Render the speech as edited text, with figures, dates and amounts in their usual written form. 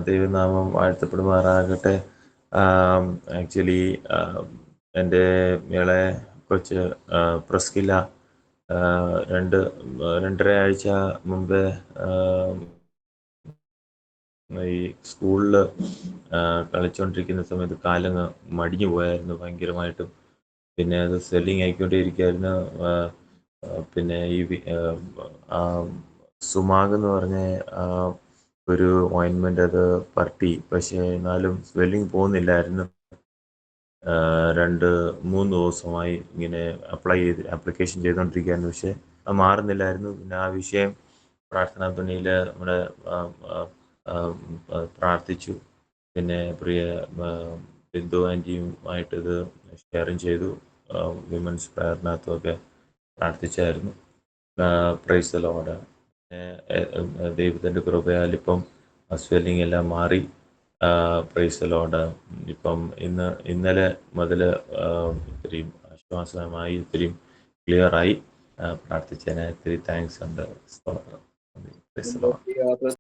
ദൈവനാമം വാഴ്ത്തപ്പെടുമാറാകട്ടെ. ആക്ച്വലി എൻ്റെ ഇളയ കൊച്ച് പ്രസ്കില്ല 2.5 ആഴ്ച മുമ്പേ ഈ സ്കൂളിൽ കളിച്ചുകൊണ്ടിരിക്കുന്ന സമയത്ത് കാലങ്ങ് മടിഞ്ഞു പോയായിരുന്നു ഭയങ്കരമായിട്ടും. പിന്നെ അത് സ്വെല്ലിങ് ആയിക്കൊണ്ടേയിരിക്കുകയായിരുന്നു. പിന്നെ ഈ സുമാഗ് എന്ന് പറഞ്ഞ ഒരു ഓയിൻമെൻ്റ് അത് പരട്ടി, പക്ഷേ എന്നാലും സ്വെല്ലിങ് പോകുന്നില്ലായിരുന്നു. 2-3 ദിവസമായി ഇങ്ങനെ ആപ്ലിക്കേഷൻ ചെയ്തുകൊണ്ടിരിക്കുകയായിരുന്നു, പക്ഷേ അത് മാറുന്നില്ലായിരുന്നു. പിന്നെ ആ വിഷയം പ്രാർത്ഥനാ തുണിയിൽ നമ്മുടെ പ്രാർത്ഥിച്ചു. പിന്നെ പ്രിയ ബിന്ദു ആൻറ്റിയുമായിട്ടിത് ഷെയറും ചെയ്തു. വിമൻസ് പ്രയറിനകത്തുമൊക്കെ പ്രാർത്ഥിച്ചായിരുന്നു. Praise the Lord. ദൈവത്തിൻ്റെ കൃപയാൽ ഇപ്പം സ്വെല്ലിങ് എല്ലാം മാറി. Praise the Lord. ഇപ്പം ഇന്നലെ മുതൽ ഇത്തിരിയും ആശ്വാസമായി, ഇത്തിരിയും ക്ലിയറായി. പ്രാർത്ഥിച്ചതിന് ഇത്തിരി താങ്ക്സ് ഉണ്ട്. Price the Lord.